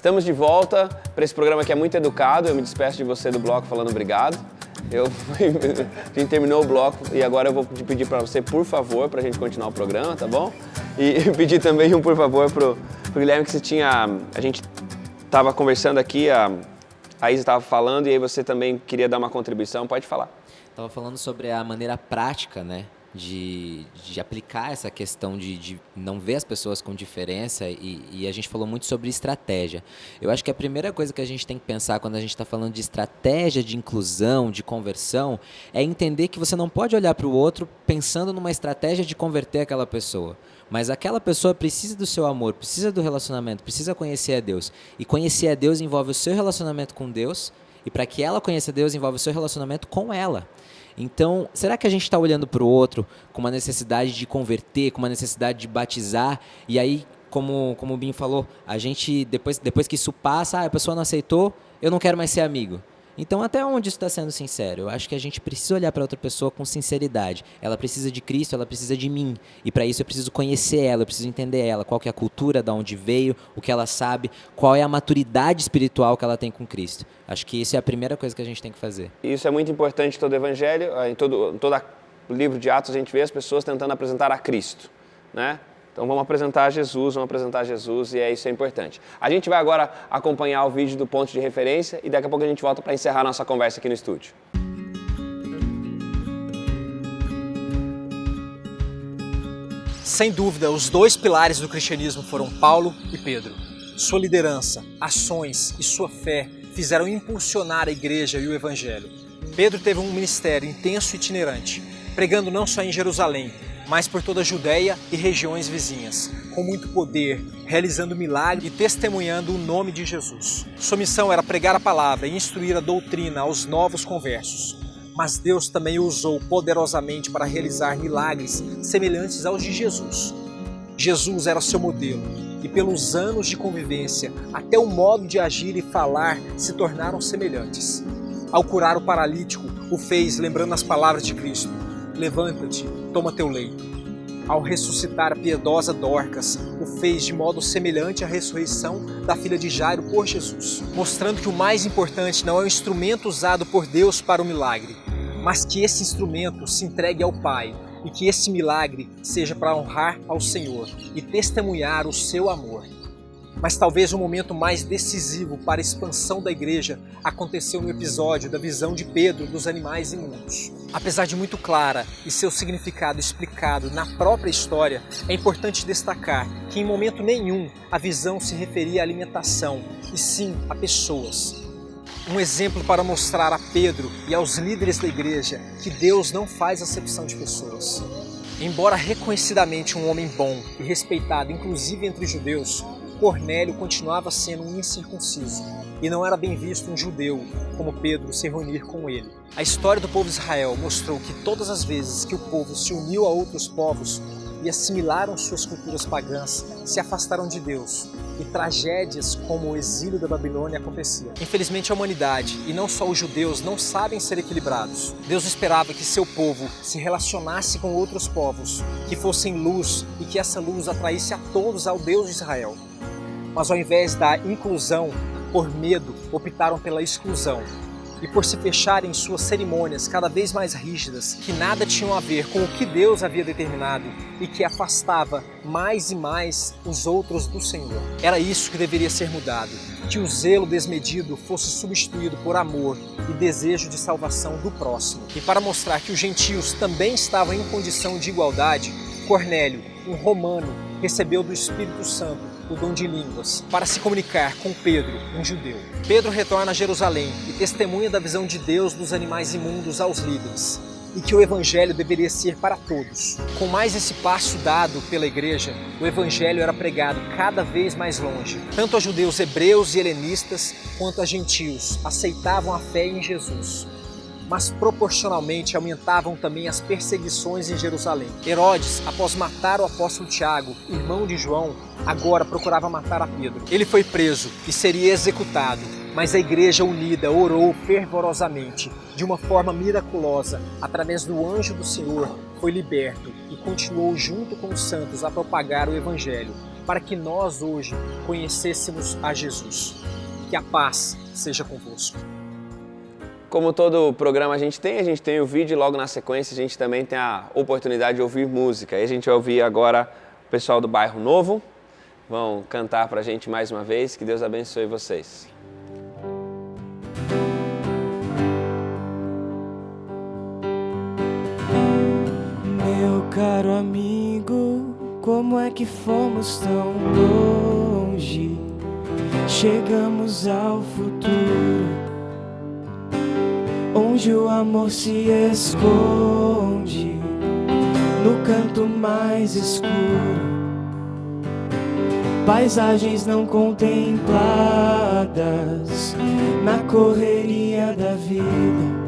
Estamos de volta para esse programa que é muito educado. Eu me despeço de você do bloco falando obrigado. A gente terminou o bloco e agora eu vou pedir para você, por favor, para a gente continuar o programa, tá bom? E pedir também por favor pro Guilherme que você tinha... A gente estava conversando aqui, a Isa estava falando e aí você também queria dar uma contribuição. Pode falar. Estava falando sobre a maneira prática, né? De aplicar essa questão de não ver as pessoas com diferença e a gente falou muito sobre estratégia. Eu acho que a primeira coisa que a gente tem que pensar quando a gente está falando de estratégia de inclusão, de conversão, é entender que você não pode olhar para o outro pensando numa estratégia de converter aquela pessoa. Mas aquela pessoa precisa do seu amor, precisa do relacionamento, precisa conhecer a Deus. E conhecer a Deus envolve o seu relacionamento com Deus, e para que ela conheça Deus envolve o seu relacionamento com ela. Então, será que a gente está olhando para o outro com uma necessidade de converter, com uma necessidade de batizar? E aí, como o Binho falou, a gente, depois que isso passa, a pessoa não aceitou, eu não quero mais ser amigo. Então, até onde isso está sendo sincero? Eu acho que a gente precisa olhar para outra pessoa com sinceridade. Ela precisa de Cristo, ela precisa de mim. E para isso eu preciso conhecer ela, eu preciso entender ela, qual que é a cultura, de onde veio, o que ela sabe, qual é a maturidade espiritual que ela tem com Cristo. Acho que isso é a primeira coisa que a gente tem que fazer. Isso é muito importante em todo o Evangelho, em todo o livro de Atos a gente vê as pessoas tentando apresentar a Cristo, né? Então vamos apresentar Jesus e isso é importante. A gente vai agora acompanhar o vídeo do ponto de referência e daqui a pouco a gente volta para encerrar a nossa conversa aqui no estúdio. Sem dúvida, os dois pilares do cristianismo foram Paulo e Pedro. Sua liderança, ações e sua fé fizeram impulsionar a igreja e o evangelho. Pedro teve um ministério intenso e itinerante, pregando não só em Jerusalém, mas por toda a Judéia e regiões vizinhas, com muito poder, realizando milagres e testemunhando o nome de Jesus. Sua missão era pregar a palavra e instruir a doutrina aos novos conversos. Mas Deus também o usou poderosamente para realizar milagres semelhantes aos de Jesus. Jesus era seu modelo e pelos anos de convivência, até o modo de agir e falar se tornaram semelhantes. Ao curar o paralítico, o fez lembrando as palavras de Cristo: levanta-te, toma teu leito. Ao ressuscitar a piedosa Dorcas, o fez de modo semelhante à ressurreição da filha de Jairo por Jesus, mostrando que o mais importante não é o instrumento usado por Deus para o milagre, mas que esse instrumento se entregue ao Pai e que esse milagre seja para honrar ao Senhor e testemunhar o seu amor. Mas talvez o momento mais decisivo para a expansão da igreja aconteceu no episódio da visão de Pedro dos animais imundos. Apesar de muito clara e seu significado explicado na própria história, é importante destacar que em momento nenhum a visão se referia à alimentação, e sim a pessoas. Um exemplo para mostrar a Pedro e aos líderes da igreja que Deus não faz acepção de pessoas. Embora reconhecidamente um homem bom e respeitado inclusive entre judeus, Cornélio continuava sendo um incircunciso e não era bem visto um judeu como Pedro se reunir com ele. A história do povo de Israel mostrou que todas as vezes que o povo se uniu a outros povos e assimilaram suas culturas pagãs, se afastaram de Deus e tragédias como o exílio da Babilônia aconteciam. Infelizmente a humanidade, e não só os judeus, não sabem ser equilibrados. Deus esperava que seu povo se relacionasse com outros povos, que fossem luz e que essa luz atraísse a todos ao Deus de Israel. Mas ao invés da inclusão, por medo, optaram pela exclusão. E por se fecharem em suas cerimônias cada vez mais rígidas, que nada tinham a ver com o que Deus havia determinado e que afastava mais e mais os outros do Senhor. Era isso que deveria ser mudado, que o zelo desmedido fosse substituído por amor e desejo de salvação do próximo. E para mostrar que os gentios também estavam em condição de igualdade, Cornélio, um romano, recebeu do Espírito Santo o dom de línguas, para se comunicar com Pedro, um judeu. Pedro retorna a Jerusalém e testemunha da visão de Deus dos animais imundos aos líderes, e que o Evangelho deveria ser para todos. Com mais esse passo dado pela igreja, o Evangelho era pregado cada vez mais longe. Tanto a judeus hebreus e helenistas, quanto a gentios aceitavam a fé em Jesus. Mas proporcionalmente aumentavam também as perseguições em Jerusalém. Herodes, após matar o apóstolo Tiago, irmão de João, agora procurava matar a Pedro. Ele foi preso e seria executado, mas a igreja unida orou fervorosamente. De uma forma miraculosa, através do anjo do Senhor, foi liberto e continuou junto com os santos a propagar o Evangelho. para que nós hoje conhecêssemos a Jesus. Que a paz seja convosco. Como todo programa a gente tem o vídeo e logo na sequência a gente também tem a oportunidade de ouvir música. E a gente vai ouvir agora o pessoal do Bairro Novo. Vão cantar pra gente mais uma vez. Que Deus abençoe vocês. Meu caro amigo, como é que fomos tão longe? Chegamos ao futuro, onde o amor se esconde no canto mais escuro. Paisagens não contempladas na correria da vida,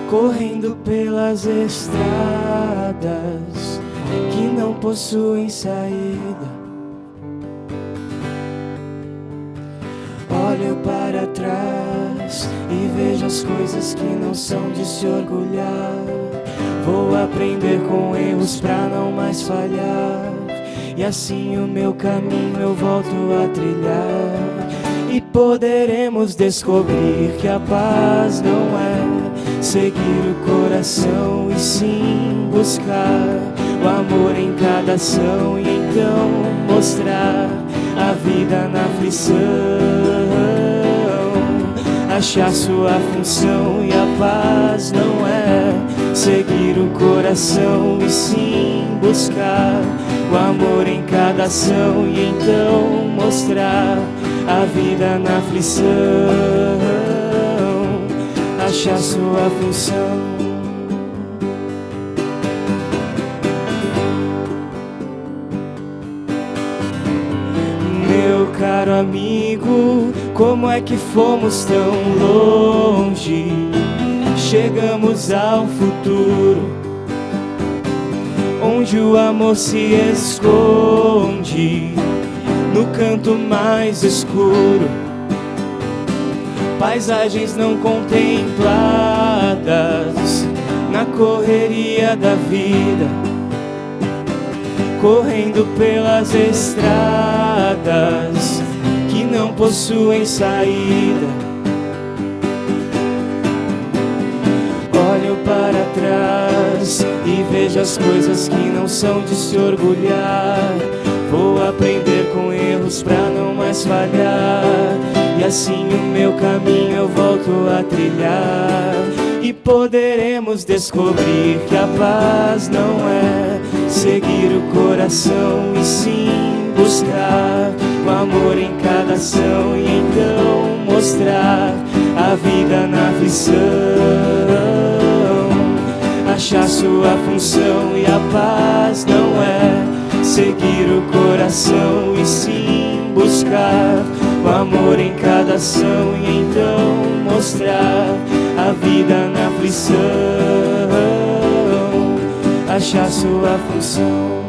correndo pelas estradas que não possuem saída. Olho para trás e vejo as coisas que não são de se orgulhar. Vou aprender com erros pra não mais falhar, e assim o meu caminho eu volto a trilhar. E poderemos descobrir que a paz não é seguir o coração, e sim buscar o amor em cada ação, e então mostrar a vida na aflição, achar sua função. E a paz não é seguir o coração, e sim buscar o amor em cada ação, e então mostrar a vida na aflição, achar sua função. Meu caro amigo, como é que fomos tão longe? Chegamos ao futuro, onde o amor se esconde no canto mais escuro. Paisagens não contempladas na correria da vida, correndo pelas estradas que não possuem saída. Olho para trás e vejo as coisas que não são de se orgulhar. Vou aprender com erros pra não mais falhar, e assim o meu caminho eu volto a trilhar. E poderemos descobrir que a paz não é seguir o coração, e sim buscar o amor em cada ação, e então mostrar a vida na aflição, achar sua função. E a paz não é seguir o coração, e sim buscar o amor em cada ação, e então mostrar a vida na aflição, achar sua função.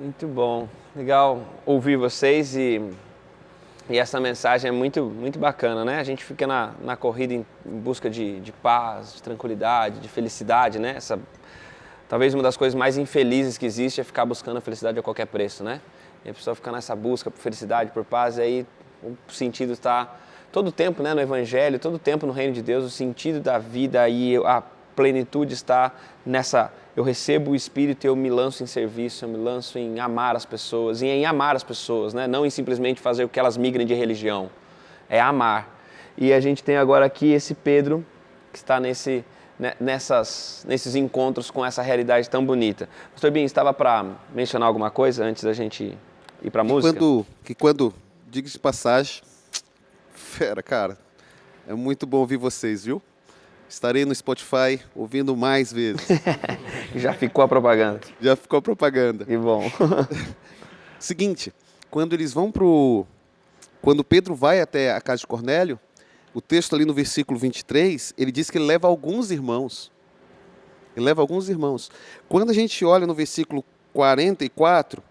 Muito bom, legal ouvir vocês e essa mensagem é muito bacana, né? A gente fica na corrida em busca de paz, de tranquilidade, de felicidade, né? Talvez uma das coisas mais infelizes que existe é ficar buscando a felicidade a qualquer preço, né? E a pessoa fica nessa busca por felicidade, por paz, e aí o sentido está todo o tempo, né, no Evangelho, todo o tempo no Reino de Deus, o sentido da vida e a plenitude está nessa... Eu recebo o Espírito e eu me lanço em serviço, eu me lanço em amar as pessoas, em amar as pessoas, né? Não em simplesmente fazer o que elas migrem de religião, é amar. E a gente tem agora aqui esse Pedro, que está nesses encontros com essa realidade tão bonita. Pastor Binho, estava para mencionar alguma coisa antes da gente ir para a música? Quando diga de passagem, fera, cara, é muito bom ouvir vocês, viu? Estarei no Spotify ouvindo mais vezes. Já ficou a propaganda. Já ficou a propaganda. Que bom. Seguinte, quando Pedro vai até a casa de Cornélio, o texto ali no versículo 23, ele diz que ele leva alguns irmãos. Quando a gente olha no versículo 44,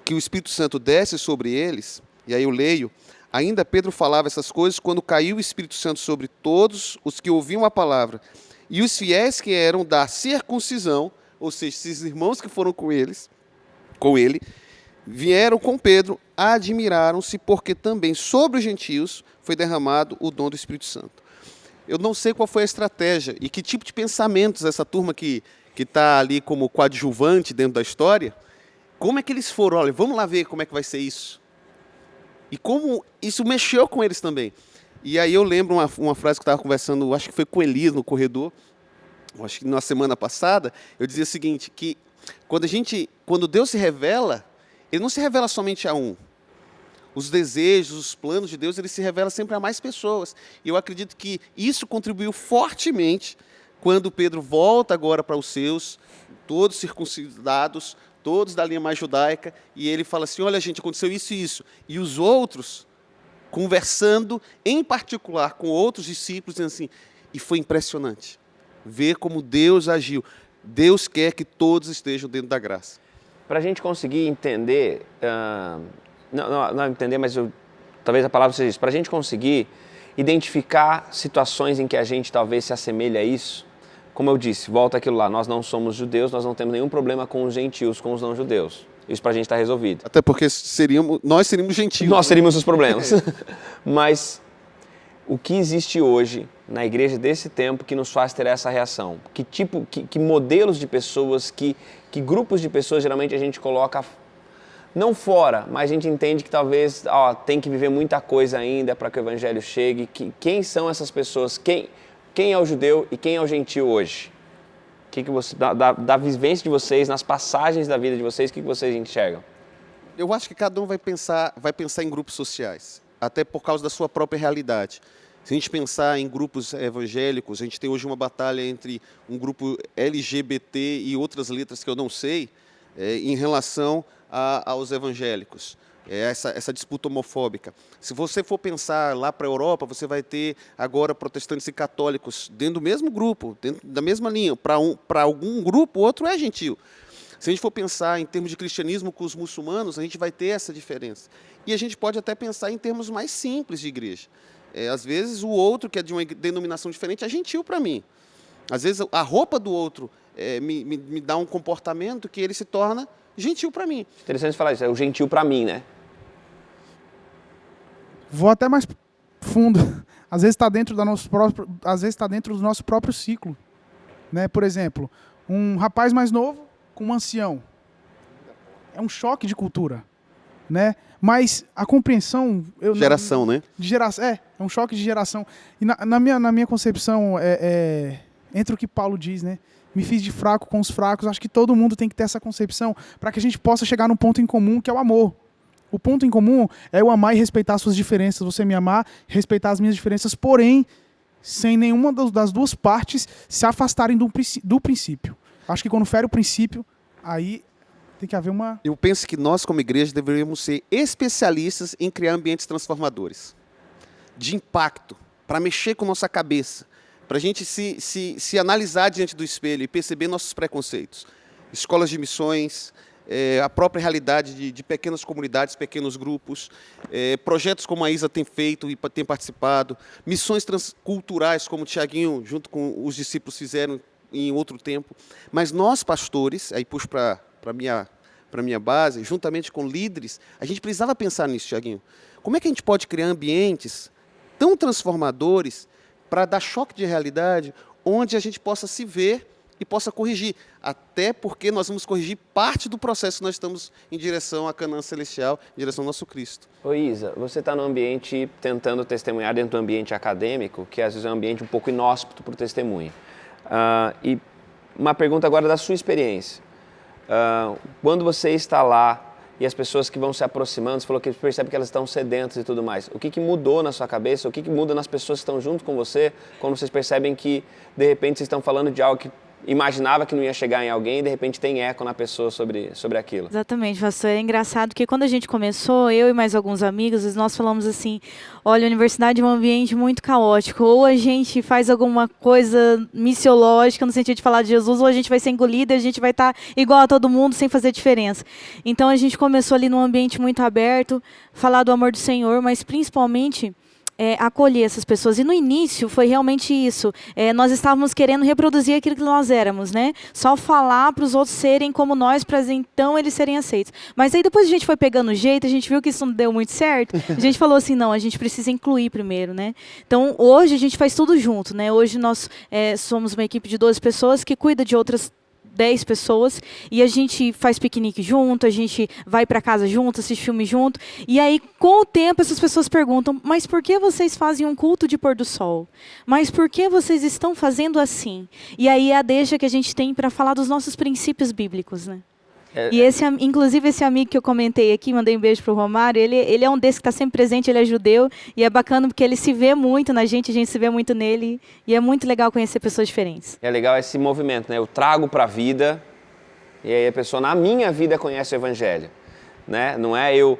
que o Espírito Santo desce sobre eles, E aí eu leio: ainda Pedro falava essas coisas quando caiu o Espírito Santo sobre todos os que ouviam a palavra. E os fiéis que eram da circuncisão, ou seja, esses irmãos que foram com ele, vieram com Pedro, admiraram-se, porque também sobre os gentios foi derramado o dom do Espírito Santo. Eu não sei qual foi a estratégia e que tipo de pensamentos essa turma que está ali como coadjuvante dentro da história, como é que eles foram? Olha, vamos lá ver como é que vai ser isso. E como isso mexeu com eles também. E aí eu lembro uma frase que eu estava conversando, acho que foi com Elias no corredor, acho que na semana passada, eu dizia o seguinte, que quando Deus se revela, Ele não se revela somente a um. Os desejos, os planos de Deus, Ele se revela sempre a mais pessoas. E eu acredito que isso contribuiu fortemente quando Pedro volta agora para os seus, todos circuncidados, todos da linha mais judaica, e ele fala assim, olha gente, aconteceu isso e isso. E os outros, conversando em particular com outros discípulos, dizendo assim, e foi impressionante ver como Deus agiu. Deus quer que todos estejam dentro da graça. Para a gente conseguir entender, não entender, mas talvez a palavra seja isso, para a gente conseguir identificar situações em que a gente talvez se assemelhe a isso, como eu disse, volta aquilo lá, nós não somos judeus, nós não temos nenhum problema com os gentios, com os não judeus. Isso para a gente está resolvido. Até porque nós seríamos gentios. Nós seríamos os problemas. Mas o que existe hoje na igreja desse tempo que nos faz ter essa reação? Que modelos de pessoas, que grupos de pessoas geralmente a gente coloca não fora, mas a gente entende que talvez tem que viver muita coisa ainda para que o evangelho chegue. Quem são essas pessoas? Quem é o judeu e quem é o gentio hoje? Que você, da vivência de vocês, nas passagens da vida de vocês, o que vocês enxergam? Eu acho que cada um vai pensar em grupos sociais, até por causa da sua própria realidade. Se a gente pensar em grupos evangélicos, a gente tem hoje uma batalha entre um grupo LGBT e outras letras que eu não sei, em relação aos evangélicos. Essa disputa homofóbica. Se você for pensar lá para a Europa, você vai ter agora protestantes e católicos dentro do mesmo grupo, dentro da mesma linha. Para algum grupo, o outro é gentil. Se a gente for pensar em termos de cristianismo com os muçulmanos, a gente vai ter essa diferença. E a gente pode até pensar em termos mais simples de igreja. Às vezes, o outro, que é de uma denominação diferente, é gentil para mim. Às vezes, a roupa do outro me dá um comportamento que ele se torna gentil para mim. Interessante falar isso, é o gentil para mim, né? Vou até mais fundo. Às vezes está dentro do nosso próprio ciclo, né? Por exemplo, um rapaz mais novo com um ancião. É um choque de cultura, né? Mas a compreensão... Geração, né? É um choque de geração. E na minha concepção, entre o que Paulo diz, né? Me fiz de fraco com os fracos. Acho que todo mundo tem que ter essa concepção para que a gente possa chegar num ponto em comum, que é o amor. O ponto em comum é eu amar e respeitar as suas diferenças, você me amar, respeitar as minhas diferenças, porém, sem nenhuma das duas partes se afastarem do princípio. Acho que quando fere o princípio, aí tem que haver uma... Eu penso que nós, como igreja, deveríamos ser especialistas em criar ambientes transformadores, de impacto, para mexer com nossa cabeça, para a gente se analisar diante do espelho e perceber nossos preconceitos. Escolas de missões... a própria realidade de pequenas comunidades, pequenos grupos, projetos como a Isa tem feito e tem participado, missões transculturais como o Tiaguinho, junto com os discípulos, fizeram em outro tempo. Mas nós, pastores, aí puxo para a minha base, juntamente com líderes, a gente precisava pensar nisso, Tiaguinho. Como é que a gente pode criar ambientes tão transformadores para dar choque de realidade, onde a gente possa se ver e possa corrigir, até porque nós vamos corrigir parte do processo que nós estamos em direção à Canaã Celestial, em direção ao nosso Cristo. Ô Isa, você está num ambiente tentando testemunhar dentro do ambiente acadêmico, que às vezes é um ambiente um pouco inóspito para o testemunho. E uma pergunta agora da sua experiência. Quando você está lá e as pessoas que vão se aproximando, você falou que percebe que elas estão sedentas e tudo mais. O que mudou na sua cabeça? O que muda nas pessoas que estão junto com você quando vocês percebem que, de repente, vocês estão falando de algo que imaginava que não ia chegar em alguém e de repente tem eco na pessoa sobre aquilo. Exatamente, pastor. É engraçado que quando a gente começou, eu e mais alguns amigos, nós falamos assim, olha, a universidade é um ambiente muito caótico, ou a gente faz alguma coisa missiológica no sentido de falar de Jesus, ou a gente vai ser engolido e a gente vai estar igual a todo mundo sem fazer diferença. Então a gente começou ali num ambiente muito aberto, falar do amor do Senhor, mas principalmente acolher essas pessoas. E no início foi realmente isso. Nós estávamos querendo reproduzir aquilo que nós éramos, né? Só falar para os outros serem como nós, para então eles serem aceitos. Mas aí depois a gente foi pegando o jeito, a gente viu que isso não deu muito certo. A gente falou assim, não, a gente precisa incluir primeiro, né? Então hoje a gente faz tudo junto, né? Hoje nós somos uma equipe de 12 pessoas que cuida de outras 10 pessoas, e a gente faz piquenique junto, a gente vai para casa junto, assiste filme junto, e aí com o tempo essas pessoas perguntam, mas por que vocês fazem um culto de pôr do sol? Mas por que vocês estão fazendo assim? E aí é a deixa que a gente tem para falar dos nossos princípios bíblicos, né? E inclusive esse amigo que eu comentei aqui, mandei um beijo pro Romário, ele é um desses que está sempre presente, ele é judeu, e é bacana porque ele se vê muito na gente, a gente se vê muito nele, e é muito legal conhecer pessoas diferentes. É legal esse movimento, né? Eu trago para a vida, e aí a pessoa na minha vida conhece o Evangelho, né? Não é eu,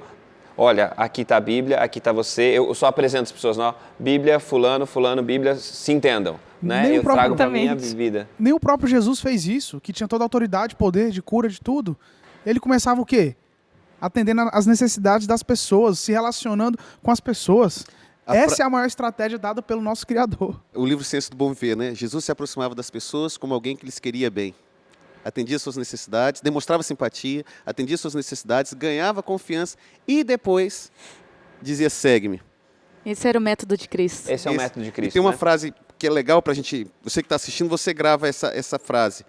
olha, aqui está a Bíblia, aqui está você, eu só apresento as pessoas, não, Bíblia, fulano, Bíblia, se entendam. Né? Eu trago para a minha vida. Nem o próprio Jesus fez isso, que tinha toda a autoridade, poder de cura, de tudo. Ele começava o quê? Atendendo às necessidades das pessoas, se relacionando com as pessoas. Essa é a maior estratégia dada pelo nosso Criador. O livro Ciência do Bom Viver, né? Jesus se aproximava das pessoas como alguém que lhes queria bem. Atendia suas necessidades, demonstrava simpatia, atendia suas necessidades, ganhava confiança e depois dizia, segue-me. Esse era o método de Cristo. Esse é o método de Cristo. E tem uma frase que é legal para a gente, você que está assistindo, você grava essa frase.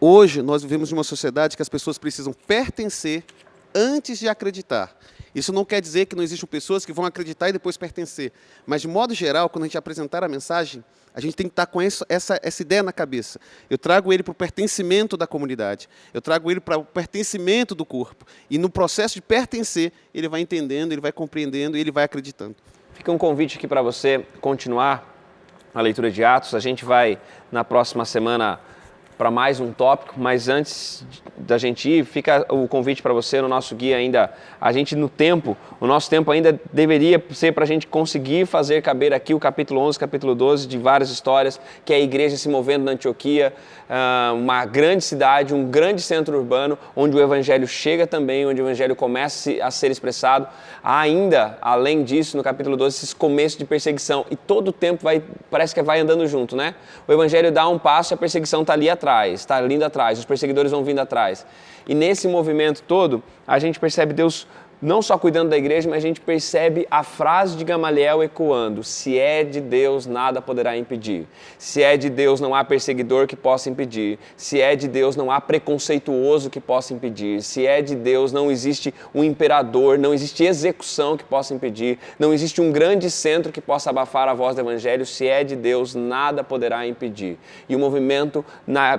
Hoje nós vivemos em uma sociedade que as pessoas precisam pertencer antes de acreditar. Isso não quer dizer que não existam pessoas que vão acreditar e depois pertencer. Mas, de modo geral, quando a gente apresentar a mensagem, a gente tem que estar com essa ideia na cabeça. Eu trago ele para o pertencimento da comunidade. Eu trago ele para o pertencimento do corpo. E no processo de pertencer, ele vai entendendo, ele vai compreendendo e ele vai acreditando. Fica um convite aqui para você continuar a leitura de Atos. A gente vai, na próxima semana, para mais um tópico, mas antes da gente ir, fica o convite para você no nosso guia ainda. A gente o nosso tempo ainda deveria ser para a gente conseguir fazer caber aqui o capítulo 11, capítulo 12 de várias histórias, que é a igreja se movendo na Antioquia, uma grande cidade, um grande centro urbano, onde o evangelho chega também, onde o evangelho começa a ser expressado. Há ainda, além disso, no capítulo 12, esse começo de perseguição, e todo o tempo parece que vai andando junto, né? O evangelho dá um passo e a perseguição está ali atrás, está vindo atrás, os perseguidores vão vindo atrás. E nesse movimento todo, a gente percebe Deus não só cuidando da igreja, mas a gente percebe a frase de Gamaliel ecoando: se é de Deus, nada poderá impedir. Se é de Deus, não há perseguidor que possa impedir. Se é de Deus, não há preconceituoso que possa impedir. Se é de Deus, não existe um imperador, não existe execução que possa impedir. Não existe um grande centro que possa abafar a voz do evangelho. Se é de Deus, nada poderá impedir. E o movimento,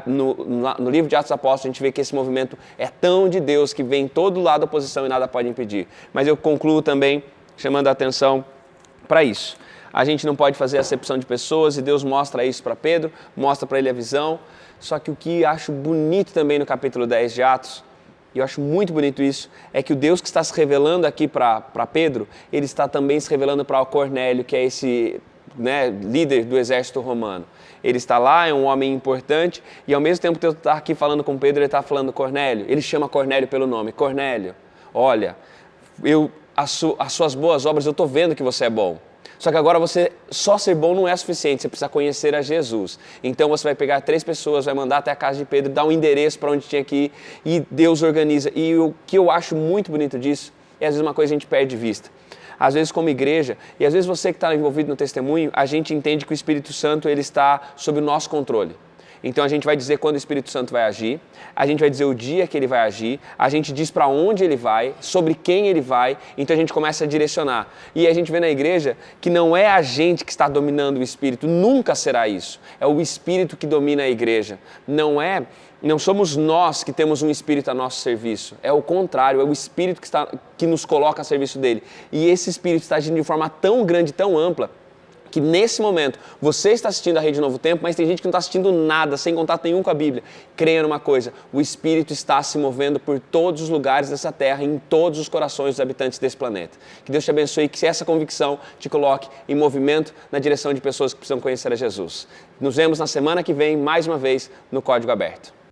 no livro de Atos dos Apóstolos, a gente vê que esse movimento é tão de Deus que vem todo lado da oposição e nada pode impedir. Mas eu concluo também chamando a atenção para isso. A gente não pode fazer acepção de pessoas e Deus mostra isso para Pedro, mostra para ele a visão. Só que o que acho bonito também no capítulo 10 de Atos, e eu acho muito bonito isso, é que o Deus que está se revelando aqui para Pedro, ele está também se revelando para o Cornélio, que é esse líder do exército romano. Ele está lá, é um homem importante, e ao mesmo tempo que eu estou aqui falando com Pedro, ele está falando Cornélio. Ele chama Cornélio pelo nome. Cornélio, olha, as suas boas obras, eu estou vendo que você é bom. Só que agora só ser bom não é suficiente, você precisa conhecer a Jesus. Então você vai pegar 3 pessoas, vai mandar até a casa de Pedro, dar um endereço para onde tinha que ir, e Deus organiza. E o que eu acho muito bonito disso, é às vezes uma coisa que a gente perde de vista. Às vezes como igreja, e às vezes você que está envolvido no testemunho, a gente entende que o Espírito Santo ele está sob o nosso controle. Então a gente vai dizer quando o Espírito Santo vai agir, a gente vai dizer o dia que ele vai agir, a gente diz para onde ele vai, sobre quem ele vai, então a gente começa a direcionar. E a gente vê na igreja que não é a gente que está dominando o Espírito, nunca será isso. É o Espírito que domina a igreja. Não somos nós que temos um Espírito a nosso serviço, é o contrário, é o Espírito que nos coloca a serviço dele. E esse Espírito está agindo de forma tão grande, tão ampla, que nesse momento você está assistindo a Rede Novo Tempo, mas tem gente que não está assistindo nada, sem contato nenhum com a Bíblia. Creia numa coisa, o Espírito está se movendo por todos os lugares dessa terra, em todos os corações dos habitantes desse planeta. Que Deus te abençoe e que essa convicção te coloque em movimento na direção de pessoas que precisam conhecer a Jesus. Nos vemos na semana que vem, mais uma vez, no Código Aberto.